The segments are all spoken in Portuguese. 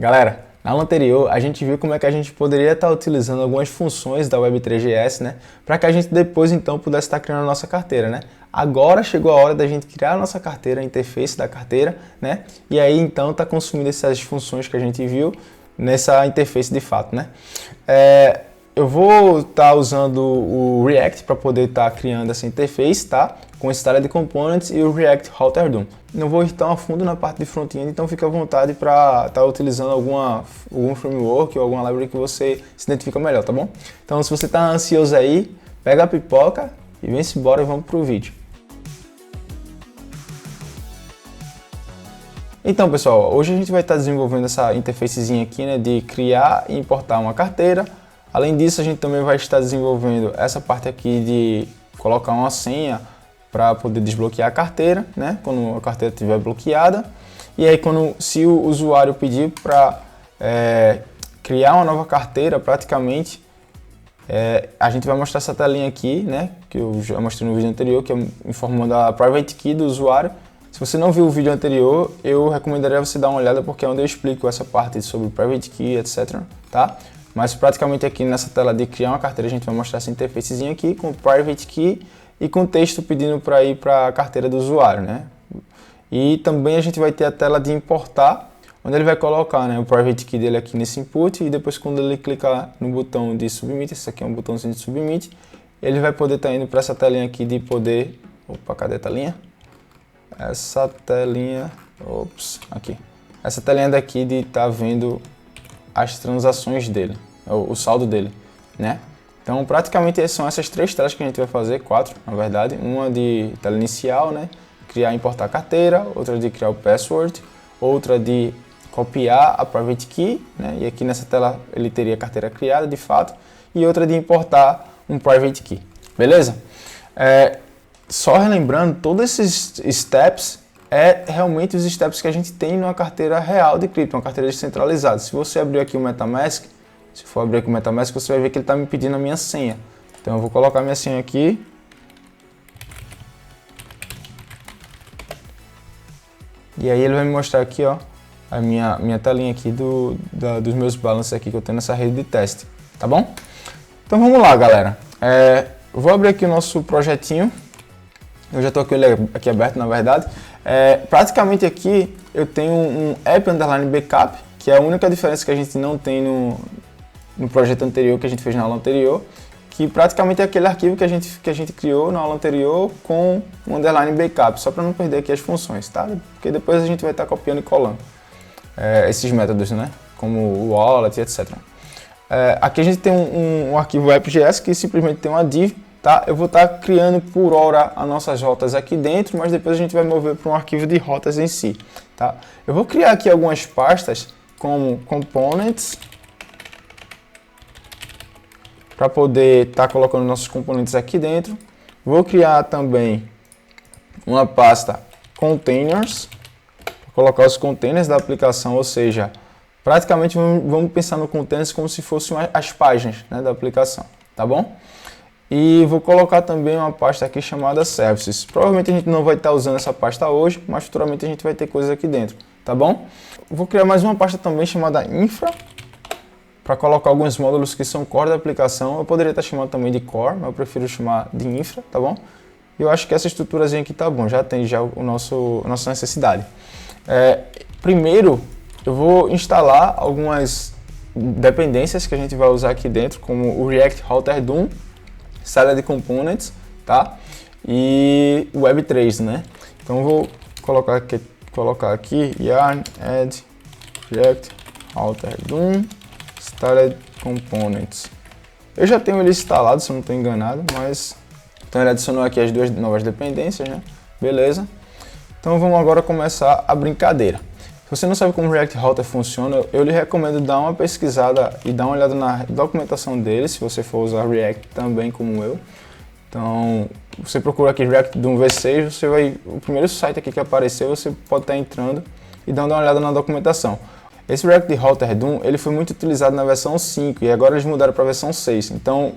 Galera, na aula anterior a gente viu como é que a gente poderia estar utilizando algumas funções da Web3.js, né, para que a gente depois então pudesse estar criando a nossa carteira, né? Agora chegou a hora da gente criar a nossa carteira, a interface da carteira, né? E aí então tá consumindo essas funções que a gente viu nessa interface de fato, né? Eu vou estar usando o React para poder estar criando essa interface, tá? Com Styled Components e o React Router DOM. Não vou ir tão a fundo na parte de front-end, então fica à vontade para estar utilizando algum framework ou alguma library que você se identifica melhor, tá bom? Então se você está ansioso aí, pega a pipoca e vem-se embora e vamos pro vídeo. Então pessoal, hoje a gente vai estar desenvolvendo essa interfacezinha aqui, né, de criar e importar uma carteira. Além disso, a gente também vai estar desenvolvendo essa parte aqui de colocar uma senha para poder desbloquear a carteira, né? Quando a carteira estiver bloqueada. E aí, se o usuário pedir para criar uma nova carteira, praticamente, a gente vai mostrar essa telinha aqui, né? Que eu já mostrei no vídeo anterior, que é informando a private key do usuário. Se você não viu o vídeo anterior, eu recomendaria você dar uma olhada, porque é onde eu explico essa parte sobre private key, etc. Tá? Mas praticamente aqui nessa tela de criar uma carteira, a gente vai mostrar essa interfacezinha aqui com private key e com texto pedindo para ir para a carteira do usuário, né? E também a gente vai ter a tela de importar, onde ele vai colocar, né, o private key dele aqui nesse input, e depois quando ele clicar no botão de submit, esse aqui é um botãozinho de submit, ele vai poder estar indo para essa telinha aqui de poder... Opa, cadê a telinha? Essa telinha... Ops, aqui. Essa telinha daqui de estar vendo as transações dele, o saldo dele, né? Então, praticamente são essas três telas que a gente vai fazer, quatro, na verdade. Uma de tela inicial, né? Criar e importar a carteira, outra de criar o password, outra de copiar a private key, né? E aqui nessa tela ele teria a carteira criada, de fato, e outra de importar um private key, beleza? Só relembrando, todos esses steps realmente os steps que a gente tem numa carteira real de cripto, uma carteira descentralizada. Se você abrir aqui o MetaMask, se for abrir aqui o MetaMask, você vai ver que ele está me pedindo a minha senha. Então eu vou colocar minha senha aqui. E aí ele vai me mostrar aqui, ó, a minha telinha aqui dos meus balances aqui que eu tenho nessa rede de teste, tá bom? Então vamos lá, galera. Eu vou abrir aqui o nosso projetinho. Eu já estou com ele aqui aberto, na verdade. Praticamente aqui eu tenho um app underline backup, que é a única diferença que a gente não tem no projeto anterior, que a gente fez na aula anterior, que praticamente é aquele arquivo que a gente criou na aula anterior com um underline backup, só para não perder aqui as funções, tá? Porque depois a gente vai estar copiando e colando esses métodos, né? Como o wallet, etc. Aqui a gente tem um arquivo app.js que simplesmente tem uma div. Tá? Eu vou estar criando por hora as nossas rotas aqui dentro, mas depois a gente vai mover para um arquivo de rotas em si. Tá? Eu vou criar aqui algumas pastas como components, para poder estar colocando nossos componentes aqui dentro. Vou criar também uma pasta containers, para colocar os containers da aplicação, ou seja, praticamente vamos pensar no containers como se fossem as páginas, né, da aplicação, tá bom? E vou colocar também uma pasta aqui chamada Services. Provavelmente a gente não vai estar usando essa pasta hoje, mas futuramente a gente vai ter coisas aqui dentro, tá bom? Vou criar mais uma pasta também chamada Infra, para colocar alguns módulos que são core da aplicação. Eu poderia estar chamando também de core, mas eu prefiro chamar de Infra, tá bom? E eu acho que essa estruturazinha aqui tá bom, já atende já a nossa necessidade. Primeiro, eu vou instalar algumas dependências que a gente vai usar aqui dentro, como o React Router DOM, Styled Components, tá? E Web3, né? Então eu vou colocar aqui yarn add React Router DOM Styled Components. Eu já tenho ele instalado, se eu não estou enganado, mas então ele adicionou aqui as duas novas dependências, né? Beleza? Então vamos agora começar a brincadeira. Se você não sabe como o React Router funciona, eu lhe recomendo dar uma pesquisada e dar uma olhada na documentação dele, se você for usar React também como eu. Então, você procura aqui React DOM V6, o primeiro site aqui que aparecer, você pode estar entrando e dando uma olhada na documentação. Esse React Router DOM, ele foi muito utilizado na versão 5 e agora eles mudaram para a versão 6. Então,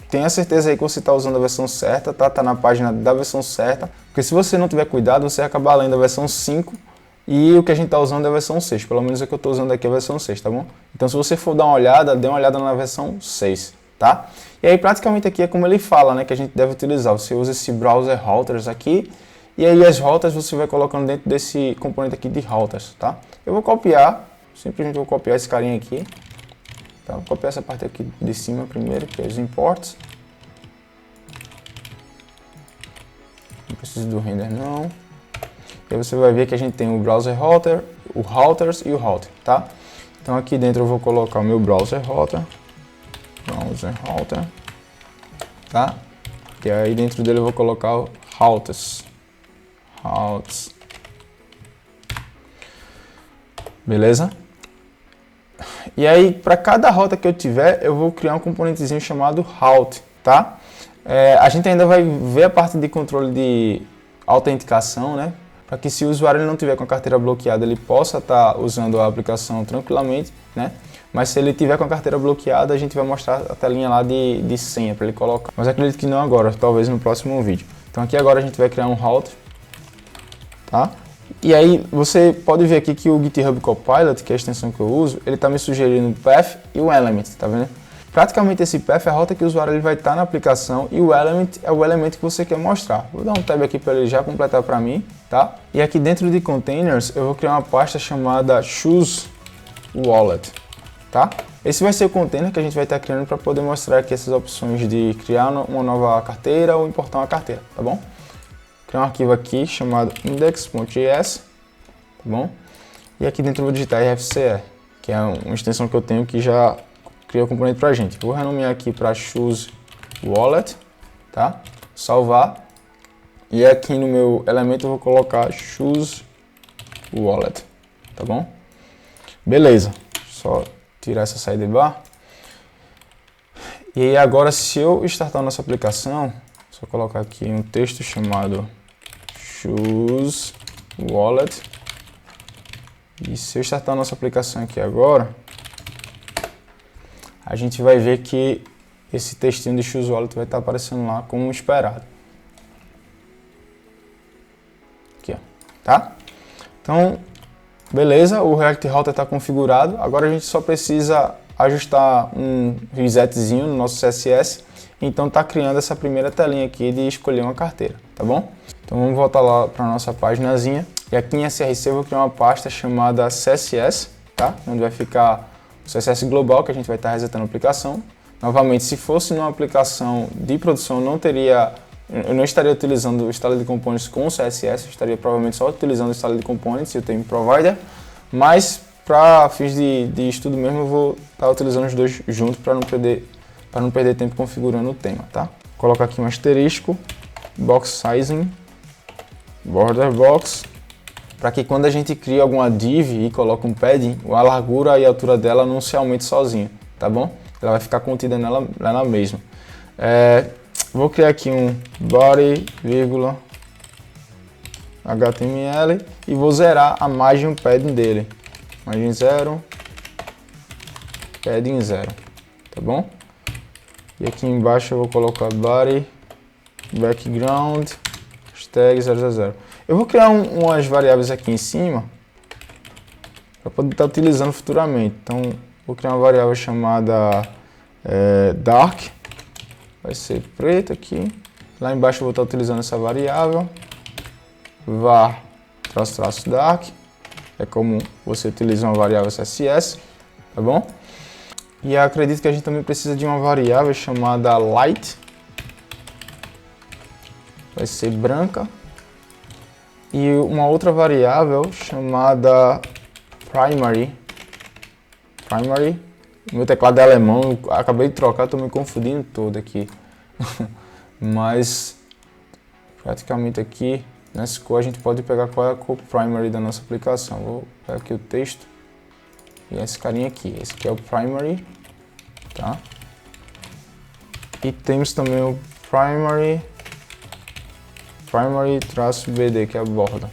tenha certeza aí que você está usando a versão certa, tá na página da versão certa, porque se você não tiver cuidado, você vai acabar lendo a versão 5 E o que a gente está usando é a versão 6, pelo menos a que eu estou usando aqui é a versão 6, tá bom? Então se você for dar uma olhada, dê uma olhada na versão 6, tá? E aí praticamente aqui é como ele fala, né, que a gente deve utilizar. Você usa esse browser routers aqui, e aí as rotas você vai colocando dentro desse componente aqui de routers, tá? Eu vou copiar, simplesmente vou copiar esse carinha aqui. Então vou copiar essa parte aqui de cima primeiro, que é os imports. Não preciso do render não. E aí você vai ver que a gente tem o browser router, o routers e o router, tá? Então aqui dentro eu vou colocar o meu browser router, tá? E aí dentro dele eu vou colocar o routers, beleza? E aí para cada rota que eu tiver eu vou criar um componentezinho chamado route, tá? A gente ainda vai ver a parte de controle de autenticação, né? Para que se o usuário não tiver com a carteira bloqueada, ele possa estar usando a aplicação tranquilamente, né? Mas se ele tiver com a carteira bloqueada, a gente vai mostrar a telinha lá de senha para ele colocar. Mas acredito que não agora, talvez no próximo vídeo. Então aqui agora a gente vai criar um route, tá? E aí você pode ver aqui que o GitHub Copilot, que é a extensão que eu uso, ele está me sugerindo o path e o element, tá vendo? Praticamente esse path é a rota que o usuário ele vai estar na aplicação e o element é o elemento que você quer mostrar. Vou dar um tab aqui para ele já completar para mim, tá? E aqui dentro de containers eu vou criar uma pasta chamada choose wallet, tá? Esse vai ser o container que a gente vai estar criando para poder mostrar aqui essas opções de criar uma nova carteira ou importar uma carteira, tá bom? Criar um arquivo aqui chamado index.js, tá bom? E aqui dentro eu vou digitar RFCE, que é uma extensão que eu tenho que já cria o componente pra gente. Vou renomear aqui para choose wallet, tá? Salvar. E aqui no meu elemento eu vou colocar choose wallet, tá bom? Beleza. Só tirar essa sidebar. E aí agora se eu startar a nossa aplicação, só colocar aqui um texto chamado choose wallet. E se eu startar a nossa aplicação aqui agora, a gente vai ver que esse textinho de choose wallet vai estar aparecendo lá como esperado. Aqui, ó, tá? Então, beleza, o React Router está configurado. Agora a gente só precisa ajustar um resetzinho no nosso CSS. Então tá criando essa primeira telinha aqui de escolher uma carteira, tá bom? Então vamos voltar lá para a nossa paginazinha. E aqui em SRC eu vou criar uma pasta chamada CSS, tá? Onde vai ficar o CSS global, que a gente vai estar resetando a aplicação. Novamente, se fosse numa aplicação de produção, eu não estaria utilizando o style de components com o CSS, eu estaria provavelmente só utilizando o style de components e o theme provider, mas para fins de estudo mesmo, eu vou estar utilizando os dois juntos para não perder tempo configurando o tema, tá? Vou colocar aqui um asterisco, box sizing, border box, para que quando a gente cria alguma div e coloca um padding, a largura e a altura dela não se aumente sozinha, tá bom? Ela vai ficar contida nela mesma. Vou criar aqui um body, vírgula, HTML e vou zerar a margem padding dele. Margem 0, padding 0, tá bom? E aqui embaixo eu vou colocar body, background, hashtag 000. Eu vou criar umas variáveis aqui em cima para poder estar utilizando futuramente. Então, vou criar uma variável chamada dark, vai ser preto aqui. Lá embaixo eu vou estar utilizando essa variável var -- dark, é como você utiliza uma variável CSS, tá bom? E acredito que a gente também precisa de uma variável chamada light, vai ser branca. E uma outra variável chamada primary. Meu teclado é alemão, eu acabei de trocar, estou me confundindo todo aqui. Mas praticamente aqui nessa cor a gente pode pegar qual é a cor primary da nossa aplicação. Vou pegar aqui o texto e esse carinha aqui. Esse aqui é o primary, tá? E temos também o primary-bd, que é a borda,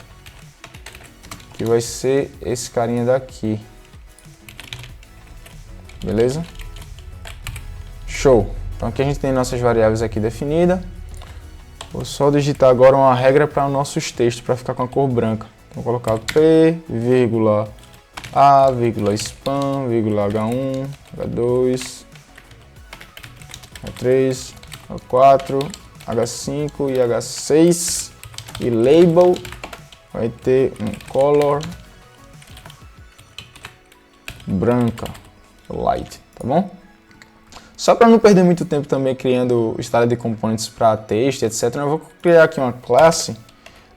que vai ser esse carinha daqui, beleza? Show! Então aqui a gente tem nossas variáveis aqui definidas. Vou só digitar agora uma regra para nossos textos, para ficar com a cor branca, Então, vou colocar P, vírgula A, vírgula span, vírgula H1, H2, H3, H4, H5 e H6. E label vai ter um color branca, light, tá bom? Só para não perder muito tempo também criando style de components para texto, etc, eu vou criar aqui uma classe.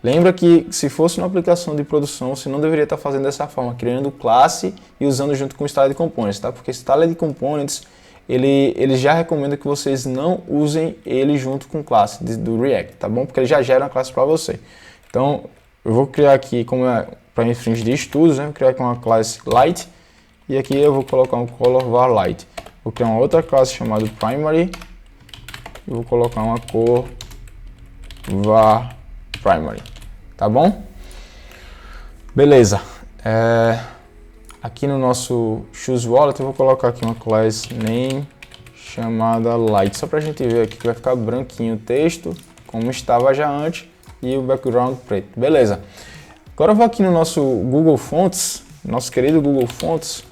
Lembra que se fosse uma aplicação de produção, você não deveria estar fazendo dessa forma, criando classe e usando junto com o style de components, tá? Porque style de components, ele já recomenda que vocês não usem ele junto com classe do React, tá bom? Porque ele já gera uma classe para você. Então, eu vou criar aqui, como é para fins de estudos, né? Vou criar aqui uma classe light e aqui eu vou colocar um color var light. Vou criar uma outra classe chamada primary e vou colocar uma cor var primary, tá bom? Beleza. Aqui no nosso choose wallet eu vou colocar aqui uma classe name chamada light, só para a gente ver aqui que vai ficar branquinho o texto, como estava já antes, e o background preto. Beleza. Agora eu vou aqui no nosso Google Fonts, nosso querido Google Fonts,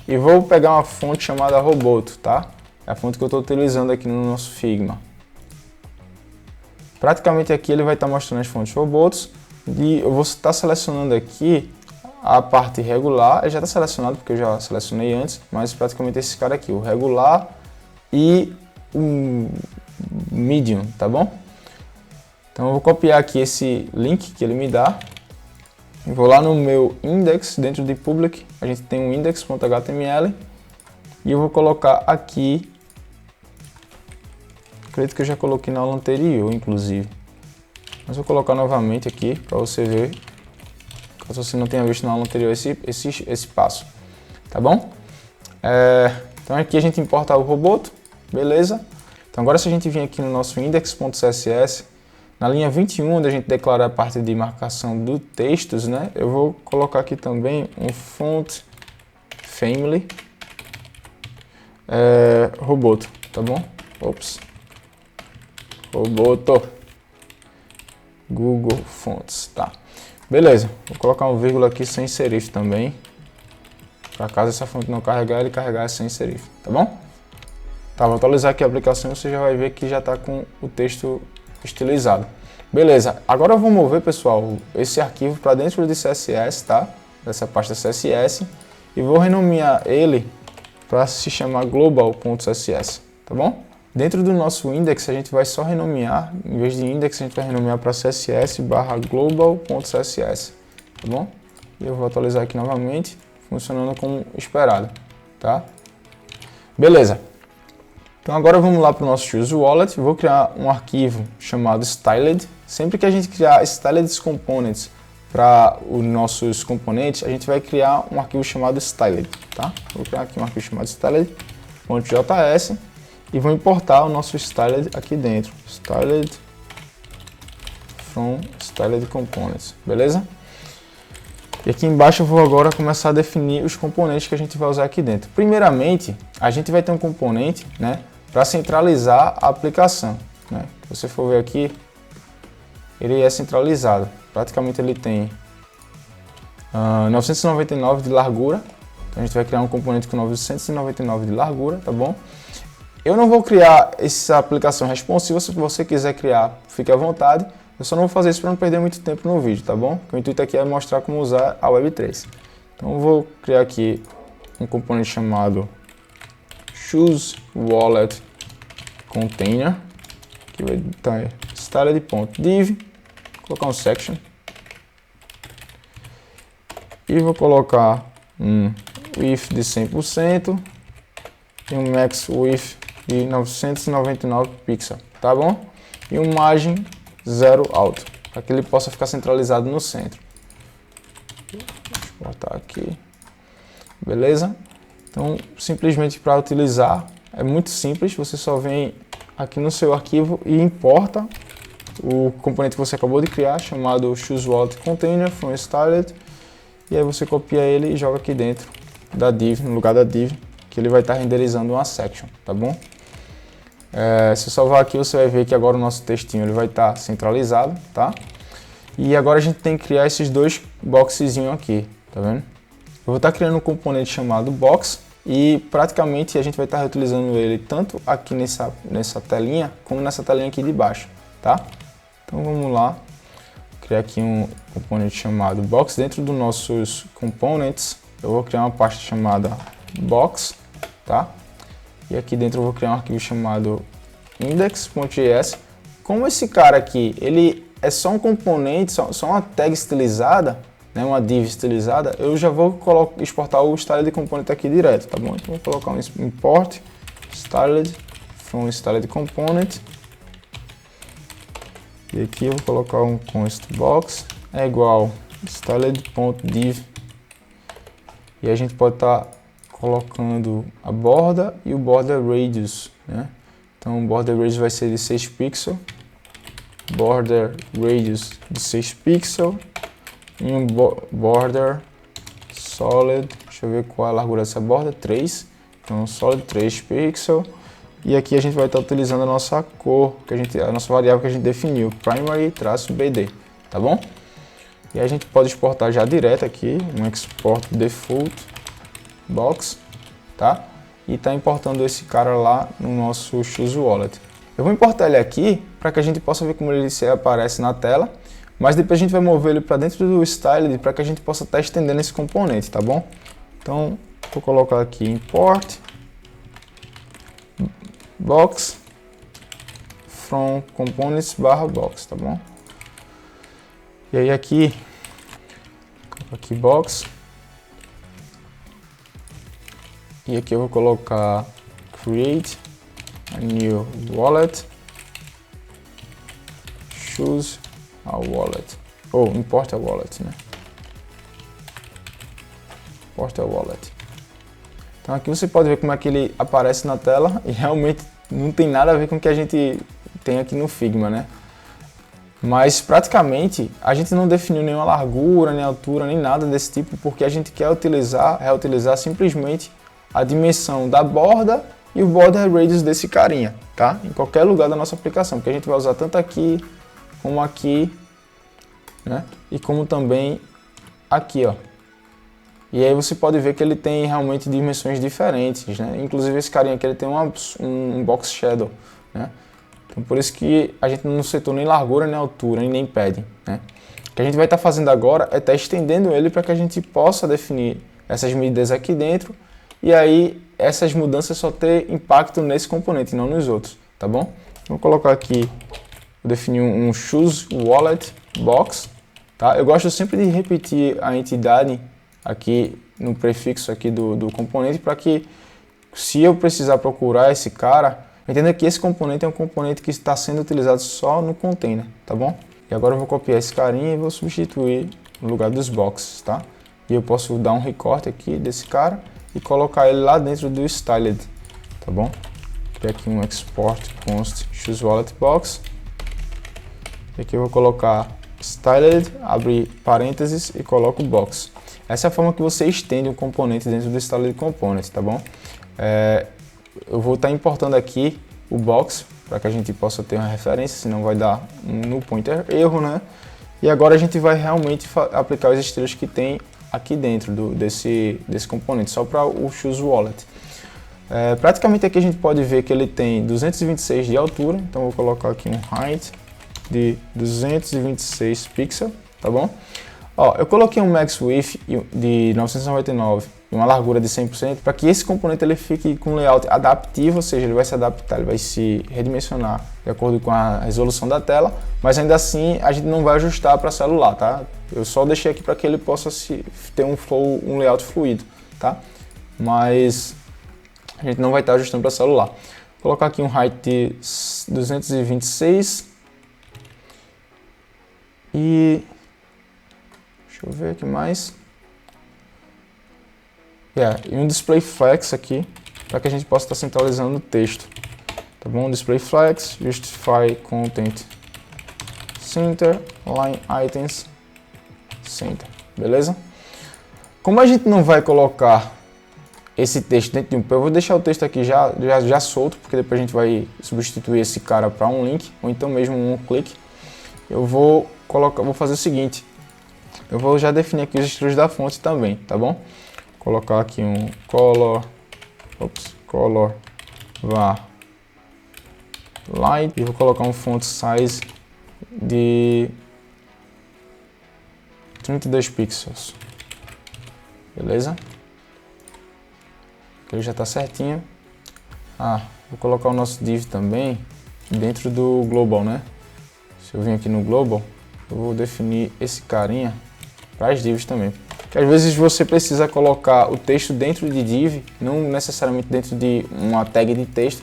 e vou pegar uma fonte chamada Roboto, tá? É a fonte que eu estou utilizando aqui no nosso Figma. Praticamente aqui ele vai estar mostrando as fontes Robotos, e eu vou estar selecionando aqui a parte regular. Ele já está selecionado porque eu já selecionei antes, mas praticamente esse cara aqui, o regular e o medium, tá bom? Então eu vou copiar aqui esse link que ele me dá. Vou lá no meu index, dentro de public, a gente tem um index.html e eu vou colocar aqui, acredito que eu já coloquei na aula anterior, inclusive, mas vou colocar novamente aqui para você ver, caso você não tenha visto na aula anterior esse passo, tá bom? Então aqui a gente importa o Roboto, beleza? Então agora se a gente vir aqui no nosso index.css, na linha 21, onde a gente declara a parte de marcação do textos, né? Eu vou colocar aqui também um font family Roboto, tá bom? Ops. Roboto. Google Fonts, tá. Beleza, vou colocar um vírgula aqui sem serif também. Para caso essa fonte não carregar, ele carregar sem serif, tá bom? Tá, vou atualizar aqui a aplicação e você já vai ver que já está com o texto estilizado. Beleza, agora eu vou mover, pessoal, esse arquivo para dentro de CSS, tá? Dessa pasta CSS, e vou renomear ele para se chamar global.css, tá bom? Dentro do nosso index a gente vai só renomear, em vez de index a gente vai renomear para css/global.css, tá bom? E eu vou atualizar aqui novamente, funcionando como esperado, tá? Beleza. Então agora vamos lá para o nosso choose wallet, vou criar um arquivo chamado styled. Sempre que a gente criar styled components para os nossos componentes, a gente vai criar um arquivo chamado styled, tá? Vou criar aqui um arquivo chamado styled.js e vou importar o nosso styled aqui dentro, styled from styled components, beleza? E aqui embaixo eu vou agora começar a definir os componentes que a gente vai usar aqui dentro. Primeiramente, a gente vai ter um componente, né, para centralizar a aplicação, né? Se você for ver aqui, ele é centralizado. Praticamente ele tem 999 de largura. Então a gente vai criar um componente com 999 de largura, tá bom? Eu não vou criar essa aplicação responsiva. Se você quiser criar, fique à vontade. Eu só não vou fazer isso para não perder muito tempo no vídeo, tá bom? O intuito aqui é mostrar como usar a Web3. Então eu vou criar aqui um componente chamado choose wallet container, que vai estar styled.div, colocar um section e vou colocar um width de 100% e um max width de 999 pixels, tá bom? E um margem 0 alto, para que ele possa ficar centralizado no centro. Deixa eu botar aqui, beleza? Então, simplesmente para utilizar, é muito simples, você só vem aqui no seu arquivo e importa o componente que você acabou de criar, chamado choose_wallet_container from styled, e aí você copia ele e joga aqui dentro da div, no lugar da div, que ele vai estar renderizando uma section, tá bom? Se eu salvar aqui, você vai ver que agora o nosso textinho ele vai estar centralizado, tá? E agora a gente tem que criar esses dois boxezinhos aqui, tá vendo? Eu vou estar criando um componente chamado box e praticamente a gente vai estar reutilizando ele tanto aqui nessa telinha como nessa telinha aqui de baixo, tá? Então vamos lá, criar aqui um componente chamado box. Dentro dos nossos components eu vou criar uma pasta chamada box, tá? E aqui dentro eu vou criar um arquivo chamado index.js. Como esse cara aqui, ele é só um componente, só uma tag estilizada, né, uma div estilizada, eu já vou exportar o styled component aqui direto, tá bom? Então vou colocar um import styled from styled component. E aqui eu vou colocar um const box é igual styled.div. E a gente pode estar colocando a borda e o border radius, né? Então o border radius vai ser de 6 pixels, border radius de 6 pixels e um border solid, deixa eu ver qual é a largura dessa borda, 3, então solid 3 pixels. E aqui a gente vai estar utilizando a nossa cor, a nossa variável que a gente definiu, primary-bd, tá bom? E a gente pode exportar já direto aqui, um export default box, tá? E tá importando esse cara lá no nosso Choose Wallet. Eu vou importar ele aqui para que a gente possa ver como ele se aparece na tela, mas depois a gente vai mover ele para dentro do Styled para que a gente possa estar estendendo esse componente, tá bom? Então, vou colocar aqui import box from components /box, tá bom? E aí aqui box, e aqui eu vou colocar create a new wallet, choose a wallet, ou import a wallet, né? Import a wallet. Então aqui você pode ver como é que ele aparece na tela e realmente não tem nada a ver com o que a gente tem aqui no Figma, né? Mas praticamente a gente não definiu nenhuma largura, nem altura, nem nada desse tipo, porque a gente quer reutilizar simplesmente a dimensão da borda e o border radius desse carinha, tá? Em qualquer lugar da nossa aplicação, porque a gente vai usar tanto aqui, né? E como também aqui, ó. E aí você pode ver que ele tem realmente dimensões diferentes, né? Inclusive esse carinha aqui ele tem um box shadow, né? Então por isso que a gente não setou nem largura, nem altura, nem padding, né? O que a gente vai estar fazendo agora é estar estendendo ele para que a gente possa definir essas medidas aqui dentro e aí essas mudanças só ter impacto nesse componente, não nos outros, tá bom? Vou colocar aqui, vou definir um choose wallet box, tá? Eu gosto sempre de repetir a entidade aqui no prefixo aqui do componente para que se eu precisar procurar esse cara, entenda que esse componente é um componente que está sendo utilizado só no container, tá bom? E agora eu vou copiar esse carinha e vou substituir no lugar dos boxes, tá? E eu posso dar um recorte aqui desse cara e colocar ele lá dentro do styled, tá bom? Criar aqui um export const choose wallet box. E aqui eu vou colocar styled, abre parênteses e coloco box. Essa é a forma que você estende um componente dentro do styled component, tá bom? Eu vou estar importando aqui o box para que a gente possa ter uma referência, senão vai dar no pointer erro, né? E agora a gente vai realmente aplicar os estilos que tem aqui dentro desse componente, só para o Choose Wallet. Praticamente aqui a gente pode ver que ele tem 226 de altura, então eu vou colocar aqui um height de 226 pixels, tá bom? Ó, eu coloquei um max width de 999 e uma largura de 100% para que esse componente ele fique com layout adaptivo, ou seja, ele vai se adaptar, ele vai se redimensionar de acordo com a resolução da tela, mas ainda assim a gente não vai ajustar para celular, tá? Eu só deixei aqui para que ele possa ter um layout fluido, tá? Mas a gente não vai estar ajustando para celular. Vou colocar aqui um height de 226 e deixa eu ver aqui mais. E um display flex aqui, para que a gente possa estar centralizando o texto. Tá bom? Display flex, justify content center, line items center. Beleza? Como a gente não vai colocar esse texto dentro de um... Eu vou deixar o texto aqui já solto, porque depois a gente vai substituir esse cara para um link, ou então mesmo um clique. Eu vou vou fazer o seguinte. Eu vou já definir aqui os estilos da fonte também, tá bom? Vou colocar aqui um color var light e vou colocar um font size de 32 pixels. Beleza? Ele já está certinho. Vou colocar o nosso div também dentro do global, né? Se eu vir aqui no global, eu vou definir esse carinha para as divs também. Porque às vezes você precisa colocar o texto dentro de div, não necessariamente dentro de uma tag de texto.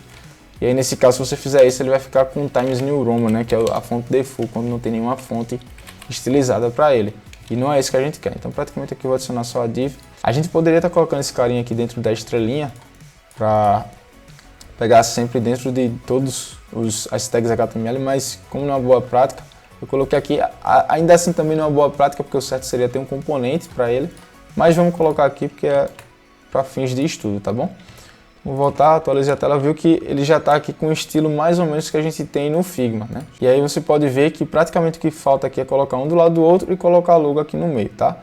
E aí nesse caso, se você fizer isso, ele vai ficar com Times New Roman, né? Que é a fonte default, quando não tem nenhuma fonte estilizada para ele. E não é isso que a gente quer. Então praticamente aqui eu vou adicionar só a div. A gente poderia estar colocando esse carinha aqui dentro da estrelinha para pegar sempre dentro de todos as tags HTML, mas como não é uma boa prática, eu coloquei aqui. Ainda assim também não é uma boa prática, porque o certo seria ter um componente para ele, mas vamos colocar aqui porque é para fins de estudo, tá bom? Vou voltar, atualizei a tela, viu que ele já está aqui com o estilo mais ou menos que a gente tem no Figma, né? E aí você pode ver que praticamente o que falta aqui é colocar um do lado do outro e colocar a logo aqui no meio, tá?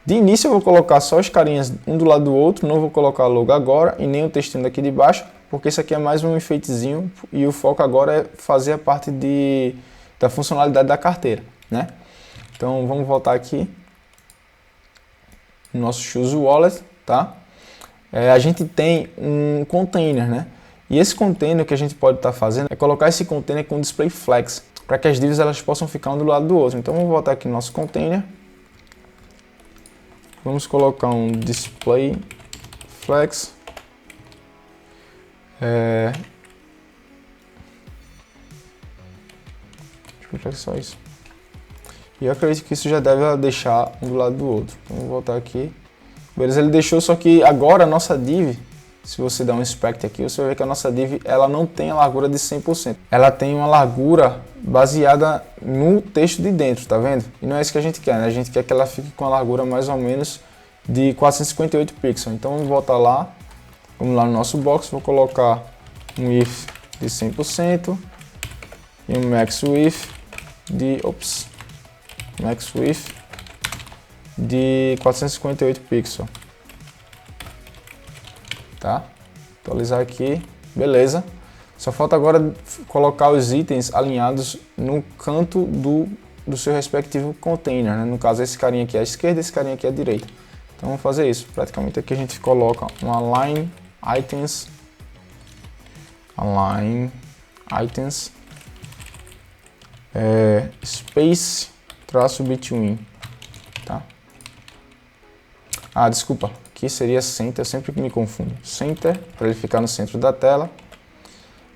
De início eu vou colocar só os carinhas um do lado do outro, não vou colocar a logo agora e nem o textinho daqui de baixo, porque isso aqui é mais um enfeitezinho e o foco agora é fazer a parte da funcionalidade da carteira, né? Então vamos voltar aqui no nosso Choose Wallet, tá? A gente tem um container, né? E esse container que a gente pode estar fazendo é colocar esse container com display flex, para que as divs elas possam ficar um do lado do outro. Então vamos voltar aqui no nosso container. Vamos colocar um display flex. Deixa eu só isso. E eu acredito que isso já deve deixar um do lado do outro. Então vou voltar aqui. Beleza, ele deixou, só que agora a nossa div, se você der um inspect aqui, você vai ver que a nossa div ela não tem a largura de 100%. Ela tem uma largura baseada no texto de dentro, tá vendo? E não é isso que a gente quer, né? A gente quer que ela fique com a largura mais ou menos de 458 pixels. Então vamos voltar lá, vamos lá no nosso box, vou colocar um width de 100% e um max width de 458 pixels, tá? Atualizar aqui, beleza. Só falta agora colocar os itens alinhados no canto do seu respectivo container, né? No caso esse carinha aqui à esquerda, esse carinha aqui à direita. Então vamos fazer isso. Praticamente aqui a gente coloca um align items, space traço between, tá? Desculpa, aqui seria center, eu sempre me confundo. Center, para ele ficar no centro da tela.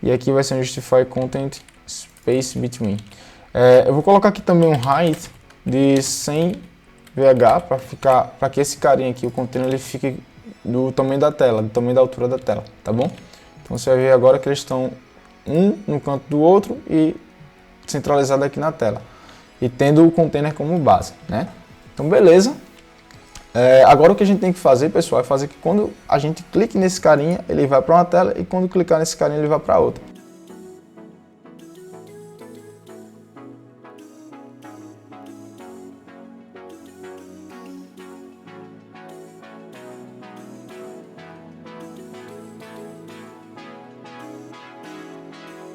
E aqui vai ser um justify content space between. Eu vou colocar aqui também um height de 100 VH para que esse carinha aqui, o container, ele fique do tamanho da tela, do tamanho da altura da tela, tá bom? Então você vai ver agora que eles estão um no canto do outro e centralizado aqui na tela. E tendo o container como base, né? Então beleza. Agora o que a gente tem que fazer, pessoal, é fazer que quando a gente clique nesse carinha, ele vai para uma tela e quando clicar nesse carinha, ele vai para outra.